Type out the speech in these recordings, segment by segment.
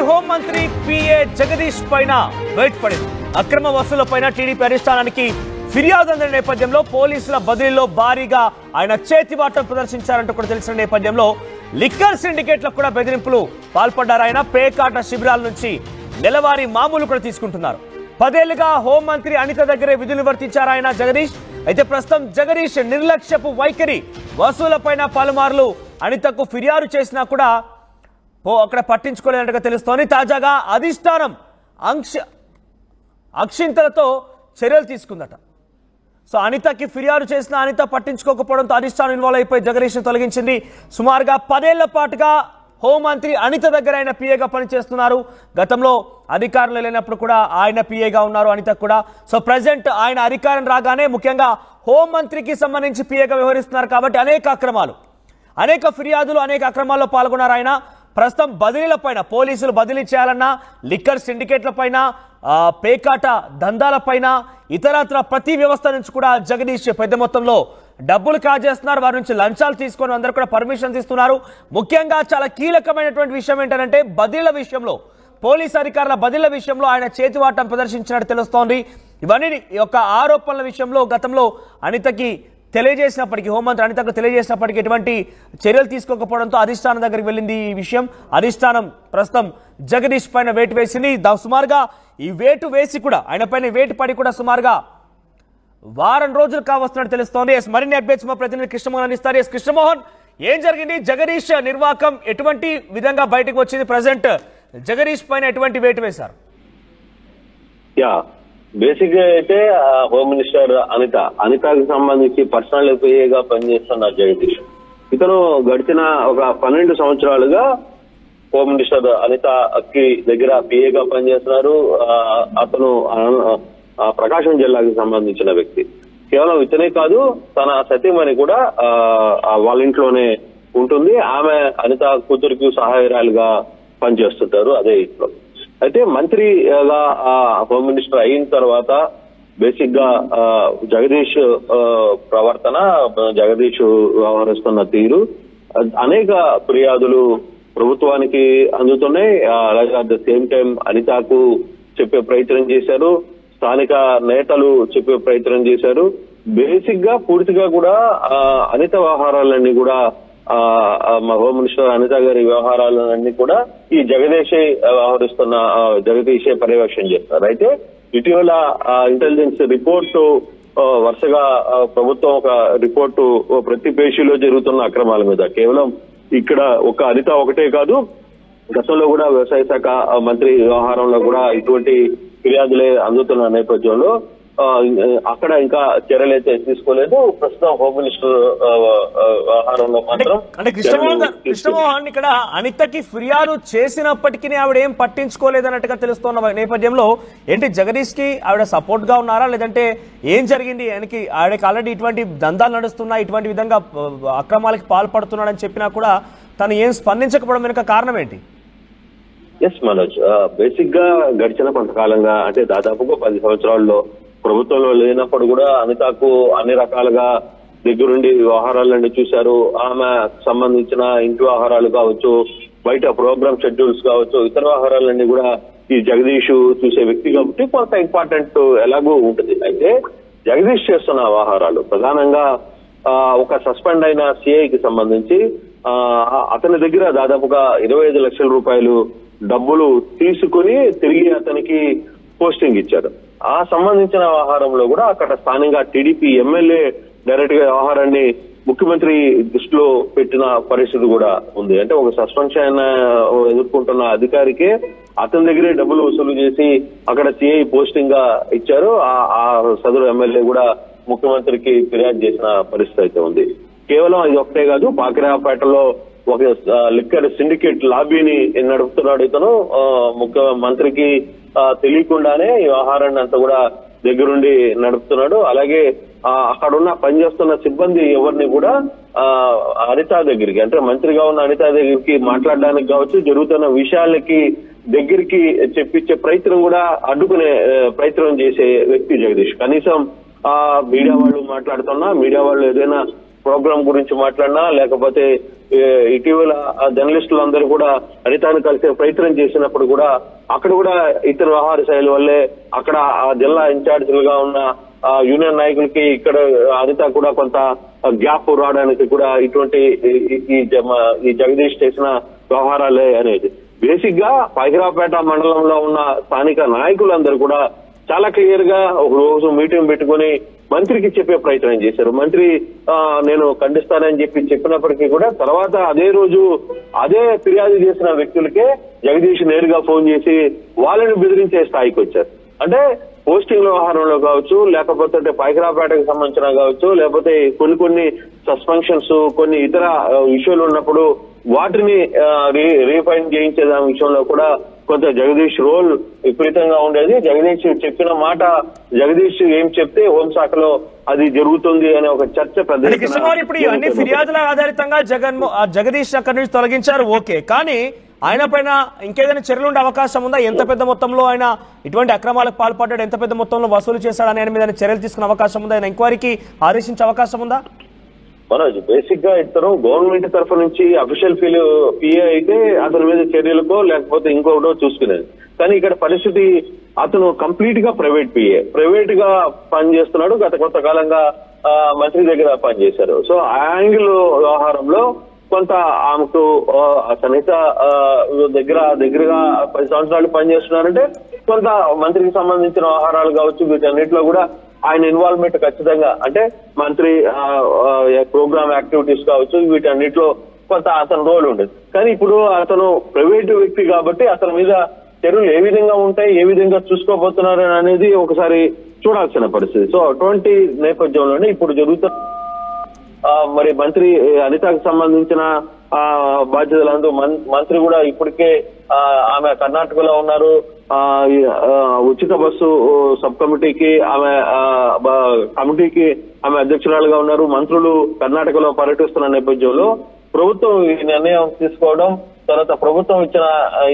హోంమంత్రి పిఏ జగదీష్ పైన వెయిట్ పడింది. అక్రమ వసూళ్లపైన టీడీపీ అధిష్టానానికి ఫిర్యాదు అందిన నేపథ్యంలో పోలీసుల బదిలీలో భారీగా ఆయన చేతివాటం ప్రదర్శించారంటూ కూడా తెలిసిన నేపథ్యంలో లిక్కర్ సిండికేట్లకు కూడా బెదిరింపులు పాల్పడ్డారు. ఆయన పేకాట శిబిరాల నుంచి నెలవారీ మామూలు కూడా తీసుకుంటున్నారు. 10 ఏళ్లుగా హోంమంత్రి అనిత దగ్గరే విధులు నిర్వర్తించారు ఆయన జగదీష్. అయితే ప్రస్తుతం జగదీష్ నిర్లక్ష్యపు వైఖరి వసూలపైన పలుమార్లు అనితకు ఫిర్యాదు చేసినా కూడా అక్కడ పట్టించుకోలేనట్టుగా తెలుస్తోంది. తాజాగా అధిష్టానం అక్షింతలతో చర్యలు తీసుకుందట. సో అనితకి ఫిర్యాదు చేసిన అనిత పట్టించుకోకపోవడంతో అధిష్టానం ఇన్వాల్వ్ అయిపోయి జగదీష్ను తొలగించింది. సుమారుగా 10 ఏళ్ల పాటుగా హోంమంత్రి అనిత దగ్గర ఆయన పిఏగా పనిచేస్తున్నారు. గతంలో అధికారులు లేనప్పుడు కూడా ఆయన పిఏగా ఉన్నారు అనిత కూడా. సో ప్రజెంట్ ఆయన అధికారం రాగానే ముఖ్యంగా హోంమంత్రికి సంబంధించి పిఏగా వ్యవహరిస్తున్నారు కాబట్టి అనేక ఫిర్యాదులు అనేక అక్రమాల్లో పాల్గొన్నారు ఆయన. ప్రస్తుతం బదిలీల పైన పోలీసులు బదిలీ చేయాలన్నా లిక్కర్ సిండికేట్ల పైన పేకాట దందాల పైన ఇతరత్ర ప్రతి వ్యవస్థ నుంచి కూడా జగదీష్ పెద్ద మొత్తంలో డబ్బులు కాజేస్తున్నారు. వారి నుంచి లంచాలు తీసుకొని అందరూ కూడా పర్మిషన్స్ ఇస్తున్నారు. ముఖ్యంగా చాలా కీలకమైనటువంటి విషయం ఏంటంటే బదిలీల విషయంలో పోలీస్ అధికారుల బదిలీల విషయంలో ఆయన చేతివాటం ప్రదర్శించినట్టు తెలుస్తోంది. ఇవన్నీ యొక్క ఆరోపణల విషయంలో గతంలో అనితకి తెలియజేసినప్పటికీ హోంమంత్రి అనితకు తెలియజేసినప్పటికీ ఎటువంటి చర్యలు తీసుకోకపోవడంతో అధిష్టానం దగ్గరికి వెళ్ళింది ఈ విషయం. అధిష్టానం ప్రస్తుతం జగదీష్ పైన వేటు వేసింది. సుమారుగా ఈ వేటు వేసి కూడా ఆయన పైన వేటు పడి కూడా సుమారుగా వారం రోజులు కావస్తున్నట్టు తెలుస్తోంది. మరిన్ని అప్డేట్స్ మా ప్రతినిధి కృష్ణమోహన్ అందిస్తారు. కృష్ణమోహన్, ఏం జరిగింది? జగదీష్ నిర్వాకం ఎటువంటి విధంగా బయటకు వచ్చింది? ప్రజెంట్ జగదీష్ పైన ఎటువంటి వేటు వేశారు? బేసిక్ గా అయితే హోమ్ మినిస్టర్ అనితకి సంబంధించి పర్సనల్ ఎంపీగా పనిచేస్తున్న జగదీష్ ఇతను గడిచిన ఒక 12 సంవత్సరాలుగా హోమ్ మినిస్టర్ అనితకి దగ్గర పిఏగా పనిచేస్తున్నారు. అతను ప్రకాశం జిల్లాకి సంబంధించిన వ్యక్తి. కేవలం ఇతనే కాదు, తన సతీమణి కూడా వాళ్ళ ఇంట్లోనే ఉంటుంది. ఆమె అనిత కూతురికి సహాయరాలుగా పనిచేస్తుంటారు అదే ఇంట్లో. అయితే మంత్రిగా హోమ్ మినిస్టర్ అయిన తర్వాత బేసిక్ గా జగదీష్ ప్రవర్తన, జగదీష్ వ్యవహరిస్తున్న తీరు అనేక ఫిర్యాదులు ప్రభుత్వానికి అందుతున్నాయి. అలాగే అట్ ద సేమ్ టైం అనితకు చెప్పే ప్రయత్నం చేశారు, స్థానిక నేతలు చెప్పే ప్రయత్నం చేశారు. బేసిక్ గా పూర్తిగా కూడా అనిత వ్యవహారాలన్నీ కూడా హోమ్ మినిస్టర్ అనిత గారి వ్యవహారాలన్నీ కూడా ఈ జగదీషే వ్యవహరిస్తున్న జగదీషే పర్యవేక్షణ చేస్తారు. అయితే ఇటీవల ఇంటెలిజెన్స్ రిపోర్టు వరుసగా ప్రభుత్వం ఒక రిపోర్టు ప్రతి పేషీలో జరుగుతున్న అక్రమాల మీద, కేవలం ఇక్కడ ఒక అనిత ఒకటే కాదు, గతంలో కూడా వ్యవసాయ శాఖ మంత్రి వ్యవహారంలో కూడా ఇటువంటి ఫిర్యాదులే అందుతున్న నేపథ్యంలో అక్కడ ఇంకా చర్యలు అయితే తీసుకోలేదు. ప్రస్తుతం హోమ్ మినిస్టర్ వ్యవహారంలో మాత్రం అంటే కృష్ణమోహన్ ఇక్కడ అనితకి ఫిర్యాదు చేసినప్పటికీ ఆవిడ ఏం పట్టించుకోలేదన్నట్టుగా తెలుస్తున్న నేపథ్యంలో ఏంటి జగదీష్ కి ఆవిడ సపోర్ట్ గా ఉన్నారా, లేదంటే ఏం జరిగింది? ఆవిడకి ఆల్రెడీ ఇటువంటి దందాలు నడుస్తున్నా, ఇటువంటి విధంగా అక్రమాలకి పాల్పడుతున్నాడని చెప్పినా కూడా తను ఏం స్పందించకపోవడం వెనుక కారణం ఏంటి? ఎస్ మనోజ్, బేసిక్ గా గడిచిన కొంతకాలంగా అంటే దాదాపుగా 10 సంవత్సరాల్లో ప్రభుత్వంలో లేనప్పుడు కూడా అనితకు అన్ని రకాలుగా దగ్గరుండి వ్యవహారాలన్నీ చూశారు. ఆమె సంబంధించిన ఇంటి వ్యవహారాలు కావచ్చు, బయట ప్రోగ్రామ్ షెడ్యూల్స్ కావచ్చు, ఇతర వ్యవహారాలన్నీ కూడా ఈ జగదీష్ చూసే వ్యక్తి కాబట్టి కొంత ఇంపార్టెంట్ ఎలాగూ ఉంటుంది. అయితే జగదీష్ చేస్తున్న వ్యవహారాలు ప్రధానంగా ఒక సస్పెండ్ అయిన సిఐకి సంబంధించి అతని దగ్గర దాదాపుగా 25 లక్షల రూపాయలు డబ్బులు తీసుకుని తిరిగి అతనికి పోస్టింగ్ ఇచ్చారు. ఆ సంబంధించిన వ్యవహారంలో కూడా అక్కడ స్థానికంగా టీడీపీ ఎమ్మెల్యే డైరెక్ట్ గా వ్యవహారాన్ని ముఖ్యమంత్రి దృష్టిలో పెట్టిన పరిస్థితి కూడా ఉంది. అంటే ఒక సస్పెన్షన్ ఎదుర్కొంటున్న అధికారికే అతని దగ్గరే డబ్బులు వసూలు చేసి అక్కడ సిఐ పోస్టింగ్ గా ఇచ్చారు. ఆ సదరు ఎమ్మెల్యే కూడా ముఖ్యమంత్రికి ఫిర్యాదు చేసిన పరిస్థితి అయితే ఉంది. కేవలం ఇది ఒకటే కాదు, పాకిరాపేటలో ఒక లిక్కర్ సిండికేట్ లాబీని నడుపుతున్నాడు ఇతను. ముఖ్యమంత్రికి తెలియకుండానే ఈ వ్యవహారాన్ని అంతా కూడా దగ్గరుండి నడుపుతున్నాడు. అలాగే అక్కడున్న పనిచేస్తున్న సిబ్బంది ఎవరిని కూడా అనిత దగ్గరికి, అంటే మంత్రిగా ఉన్న అనిత దగ్గరికి మాట్లాడడానికి కావచ్చు, జరుగుతున్న విషయాలకి దగ్గరికి చెప్పించే ప్రయత్నం కూడా అడ్డుకునే ప్రయత్నం చేసే వ్యక్తి జగదీష్. కనీసం మీడియా వాళ్ళు మాట్లాడుతున్నా, మీడియా వాళ్ళు ఏదైనా ప్రోగ్రామ్ గురించి మాట్లాడినా లేకపోతే ఇటీవల జర్నలిస్టులు అందరూ కూడా అనితను కలిసే ప్రయత్నం చేసినప్పుడు కూడా అక్కడ కూడా ఇతర వ్యవహార శైలి వల్లే అక్కడ ఆ జిల్లా ఇన్ఛార్జీలుగా ఉన్న యూనియన్ నాయకులకి ఇక్కడ అనిత కూడా కొంత గ్యాప్ రావడానికి కూడా ఇటువంటి ఈ జగదీష్ చేసిన వ్యవహారాలే అనేది. బేసిక్ గా పైకిరాపేట మండలంలో ఉన్న స్థానిక నాయకులందరూ కూడా చాలా క్లియర్ గా ఒక రోజు మీటింగ్ పెట్టుకుని మంత్రికి చెప్పే ప్రయత్నం చేశారు. మంత్రి నేను ఖండిస్తానని చెప్పినప్పటికీ కూడా తర్వాత అదే రోజు అదే ఫిర్యాదు చేసిన వ్యక్తులకే జగదీష్ నేరుగా ఫోన్ చేసి వాళ్ళని బెదిరించే స్థాయికి వచ్చారు. అంటే పోస్టింగ్ వ్యవహారంలో కావచ్చు, లేకపోతే పైకిరాపేటకు సంబంధించిన కావచ్చు, లేకపోతే కొన్ని సస్పెన్షన్స్ కొన్ని ఇతర ఇష్యూలు ఉన్నప్పుడు వాటిని రీఫైన్ చేయించే దాని విషయంలో కూడా కొంత జగదీష్ రోల్ విపరీతంగా ఉండేది. జగదీష్ చెప్పిన మాట, జగదీష్ ఏం చెప్తే హోంశాఖలో అది జరుగుతుంది అనే ఒక చర్చ పెద్ద. ఇప్పుడు ఇవన్నీ ఫిర్యాదుల ఆధారితంగా జగదీష్ అక్కడి నుంచి తొలగించారు, ఓకే. కానీ ఆయన పైన ఇంకేదైనా చర్యలు ఉండే అవకాశం ఉందా? ఎంత పెద్ద మొత్తంలో ఆయన ఇటువంటి అక్రమాలకు పాల్పడ్డాడు, ఎంత పెద్ద మొత్తంలో వసూలు చేశాడని ఆయన మీద చర్యలు తీసుకునే అవకాశం ఉందా? ఆయన ఎంక్వైరీకి ఆదేశించే అవకాశం ఉందా? మనోజ్, బేసిక్ గా ఇతను గవర్నమెంట్ తరఫు నుంచి అఫీషియల్ పిఏ అయితే అతని మీద చర్యలకో లేకపోతే ఇంకొకటో చూసుకునేది. కానీ ఇక్కడ పరిస్థితి అతను కంప్లీట్ గా ప్రైవేట్ గా పనిచేస్తున్నాడు. గత కొంతకాలంగా మంత్రి దగ్గర పనిచేశారు. సో ఆ యాంగిల్ వ్యవహారంలో కొంత ఆమెకు సన్నిహిత దగ్గరగా 10 సంవత్సరాలు పనిచేస్తున్నారంటే కొంత మంత్రికి సంబంధించిన వ్యవహారాలు కావచ్చు, వీటన్నిటిలో కూడా ఆయన ఇన్వాల్వ్మెంట్ ఖచ్చితంగా, అంటే మంత్రి ప్రోగ్రామ్ యాక్టివిటీస్ కావచ్చు, వీటన్నిటిలో కొంత అతని రోల్ ఉండేది. కానీ ఇప్పుడు అతను ప్రైవేటు వ్యక్తి కాబట్టి అతని మీద చర్యలు ఏ విధంగా ఉంటాయి, ఏ విధంగా చూసుకోబోతున్నారు అనేది ఒకసారి చూడాల్సిన పరిస్థితి. సో అటువంటి నేపథ్యంలోనే ఇప్పుడు జరుగుతున్న మరి మంత్రి అనితకు సంబంధించిన బాధ్యతలందు మంత్రి కూడా ఇప్పటికే ఆమె కర్ణాటకలో ఉన్నారు. ఉచిత బస్సు సబ్ కమిటీకి ఆమె అధ్యక్షురాలుగా ఉన్నారు. మంత్రులు కర్ణాటకలో పర్యటిస్తున్న నేపథ్యంలో ప్రభుత్వం ఈ నిర్ణయం తీసుకోవడం, తర్వాత ప్రభుత్వం ఇచ్చిన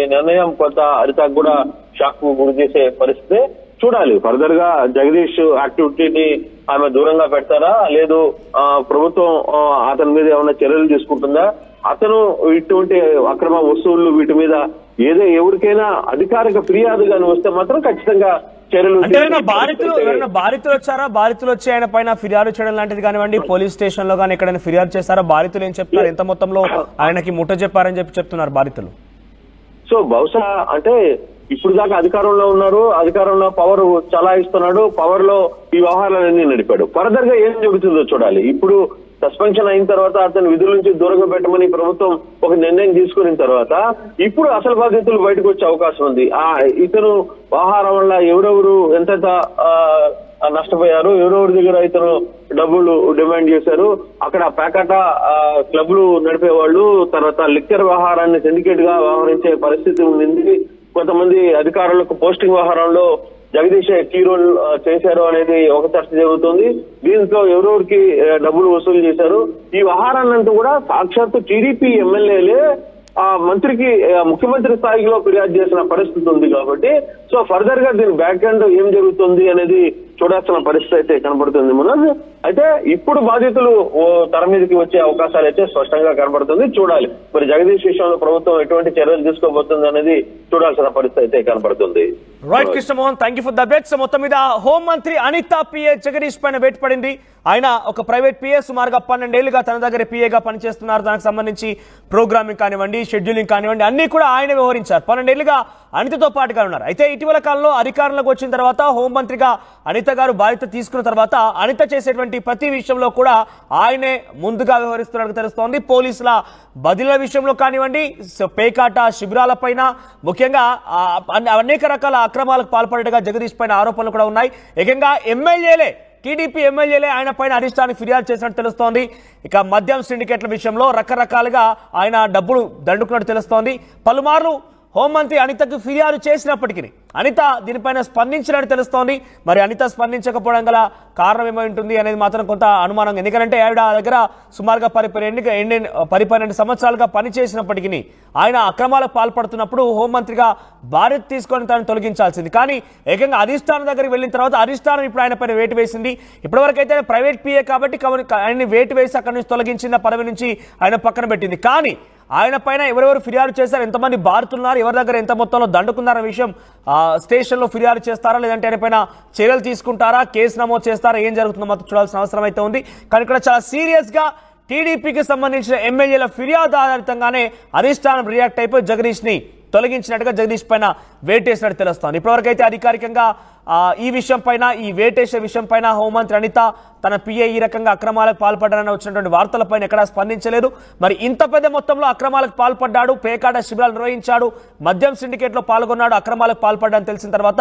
ఈ నిర్ణయం కొంత అనితకు కూడా షాక్ కు గురి చేసే పరిస్థితి. చూడాలి ఫర్దర్ గా జగదీష్ యాక్టివిటీని ఆమె దూరంగా పెడతారా, లేదు ప్రభుత్వం అతని మీద ఏమైనా చర్యలు తీసుకుంటుందా, అతను ఇటువంటి అక్రమ వస్తువులు వీటి మీద ఎవరికైనా అధికారిక ఫిర్యాదు గాని వస్తే మాత్రం ఖచ్చితంగా చర్యలు. బాధితులు వచ్చారా? బాధితులు వచ్చి ఆయన పైన ఫిర్యాదు చేయడం లాంటిది కానివ్వండి, పోలీస్ స్టేషన్ లో కానీ ఎక్కడైనా ఫిర్యాదు చేస్తారా? బాధితులు ఏం చెప్తారు? ఎంత మొత్తంలో ఆయనకి ముట్ట చెప్పారని చెప్తున్నారు బాధితులు? సో బహుశా అంటే ఇప్పుడు దాకా అధికారంలో ఉన్నారు, అధికారంలో పవర్ చలాయిస్తున్నాడు, పవర్ లో ఈ వ్యవహారాలన్నీ నడిపాడు. ఫర్దర్ గా ఏం జరుగుతుందో చూడాలి. ఇప్పుడు సస్పెన్షన్ అయిన తర్వాత అతను విధుల నుంచి దూరంగా పెట్టమని ప్రభుత్వం ఒక నిర్ణయం తీసుకున్న తర్వాత ఇప్పుడు అసలు బాధితులు బయటకు వచ్చే అవకాశం ఉంది. ఇతను వ్యవహారం వల్ల ఎవరెవరు ఎంతెంత నష్టపోయారు, ఎవరెవరి దగ్గర ఇతను డబ్బులు డిమాండ్ చేశారు, అక్కడ పేకాట క్లబ్లు నడిపేవాళ్ళు, తర్వాత లిక్కర్ వ్యవహారాన్ని సిండికేట్ గా వ్యవహరించే పరిస్థితి ఉంది. కొంతమంది అధికారులకు పోస్టింగ్ వ్యవహారంలో జగదీష్ కీ రోల్ చేశారు అనేది ఒక చర్చ జరుగుతుంది. దీంట్లో ఎవరెవరికి డబ్బులు వసూలు చేశారు, ఈ వ్యవహారాన్నంతా కూడా సాక్షాత్తు టీడీపీ ఎమ్మెల్యేలే మంత్రికి ముఖ్యమంత్రి స్థాయిలో ఫిర్యాదు చేసిన పరిస్థితి ఉంది. కాబట్టి సో ఫర్దర్ గా దీని బ్యాక్ ఎండ్ ఏం జరుగుతుంది అనేది చూడాల్సిన పరిస్థితి అయితే కనబడుతుంది. మనోజ్, అయితే ఇప్పుడు బాధితులు తెర మీదకి వచ్చే అవకాశాలు అయితే స్పష్టంగా కనబడుతుంది. చూడాలి మరి జగదీష్ విషయంలో ప్రభుత్వం ఎటువంటి చర్యలు తీసుకోబోతుంది అనేది చూడాల్సిన పరిస్థితి అయితే కనబడుతుంది. Right Krishnamohan, thank you for the updates. మొత్తం మీద హోంమంత్రి అనిత పిఏ జగదీష్ పైన వేటు పడింది. ఆయన ఒక ప్రైవేట్ పిఏ, సుమారుగా 12 ఏళ్లుగా తన దగ్గర పిఏగా పనిచేస్తున్నారు. దానికి సంబంధించి ప్రోగ్రామింగ్ కానివ్వండి, షెడ్యూలింగ్ కానివ్వండి, అన్ని కూడా ఆయన వ్యవహరించారు. 12 ఏళ్లుగా అనితతో పాటుగా ఉన్నారు. అయితే ఇటీవల కాలంలో అధికారంలోకి వచ్చిన తర్వాత హోంమంత్రిగా అనిత గారు బాధ్యత తీసుకున్న తర్వాత అనిత చేసేటువంటి ప్రతి విషయంలో కూడా ఆయనే ముందుగా వ్యవహరిస్తున్నట్టు తెలుస్తోంది. పోలీసుల బదిలీల విషయంలో కానివ్వండి, పేకాట శిబిరాల పైన, ముఖ్యంగా అనేక రకాల అక్రమాలకు పాల్పడేట్టుగా జగదీష్ పైన ఆరోపణలు కూడా ఉన్నాయి. ఏకంగా టీడీపీ ఎమ్మెల్యేలే ఆయన పైన అరిష్టానికి ఫిర్యాదు చేసినట్టు తెలుస్తోంది. ఇక మద్యం సిండికేట్ల విషయంలో రకరకాలుగా ఆయన డబ్బులు దండుకున్నట్టు తెలుస్తోంది. పలుమార్లు హోంమంత్రి అనితకు ఫిర్యాదు చేసినప్పటికీ అనిత దీనిపైన స్పందించినట్టు తెలుస్తోంది. మరి అనిత స్పందించకపోవడం గల కారణం ఏమై ఉంటుంది అనేది మాత్రం కొంత అనుమానం. ఎందుకంటే ఆవిడ దగ్గర సుమారుగా 12 సంవత్సరాలుగా పనిచేసినప్పటికీ ఆయన అక్రమాలకు పాల్పడుతున్నప్పుడు హోంమంత్రిగా బాధ్యత తీసుకొని తనను తొలగించాల్సింది. కానీ ఏకంగా అధిష్టానం దగ్గరికి వెళ్ళిన తర్వాత అధిష్టానం ఇప్పుడు ఆయన పైన వేటు వేసింది. ఇప్పటివరకు అయితే ప్రైవేట్ పిఏ కాబట్టి ఆయన్ని వేటు వేసి అక్కడి నుంచి తొలగించిన పదవి నుంచి ఆయన పక్కన పెట్టింది. కానీ ఆయన పైన ఎవరెవరు ఫిర్యాదు చేశారు, ఎంతమంది బారుతున్నారు, ఎవరి దగ్గర ఎంత మొత్తంలో దండుకున్నారన్న విషయం స్టేషన్లో ఫిర్యాదు చేస్తారా, లేదంటే ఆయన పైన చర్యలు తీసుకుంటారా, కేసు నమోదు చేస్తారా, ఏం జరుగుతుందో మాత్రం చూడాల్సిన అవసరం అయితే ఉంది. కానీ ఇక్కడ చాలా సీరియస్ గా టీడీపీకి సంబంధించిన ఎమ్మెల్యేల ఫిర్యాదు ఆధారితంగానే అధిష్టానం రియాక్ట్ అయిపోయి జగదీష్ ని తొలగించినట్టుగా జగదీష్ పైన వేటేసినట్టు తెలుస్తోంది. ఇప్పటివరకు అయితే అధికారికంగా ఈ విషయం పైన, ఈ వేటేసే విషయం పైన హోంమంత్రి అనిత తన పిఏ ఈ రకంగా అక్రమాలకు పాల్పడ్డారని వచ్చినటువంటి వార్తలపైన ఎక్కడా స్పందించలేదు. మరి ఇంత పెద్ద మొత్తంలో అక్రమాలకు పాల్పడ్డాడు, పేకాట శిబిరాలు నిర్వహించాడు, మద్యం సిండికేట్ లో పాల్గొన్నాడు, అక్రమాలకు పాల్పడ్డాడని తెలిసిన తర్వాత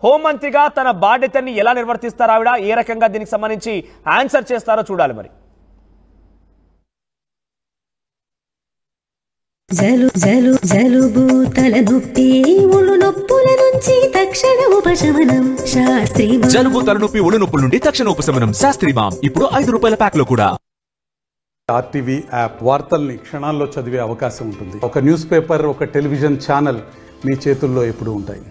హోంమంత్రిగా తన బాధ్యతని ఎలా నిర్వర్తిస్తారో ఆవిడ, ఏ రకంగా దీనికి సంబంధించి ఆన్సర్ చేస్తారో చూడాలి. మరి జలుబు తలనొప్పి ఒళ్ళు నొప్పుల నుంచి తక్షణ ఉపశమనం శాస్త్రీ జలుబు తలనొప్పి ఒళ్ళు నొప్పుల నుండి తక్షణ ఉపశమనం శాస్త్రీ మామ్ ఇప్పుడు ₹5 ప్యాక్ లో కూడా. ఆర్టీవీ యాప్ వార్తల్ని క్షణాల్లో చదివే అవకాశం ఉంటుంది. ఒక న్యూస్ పేపర్, ఒక టెలివిజన్ ఛానల్ మీ చేతుల్లో ఎప్పుడూ ఉంటాయి.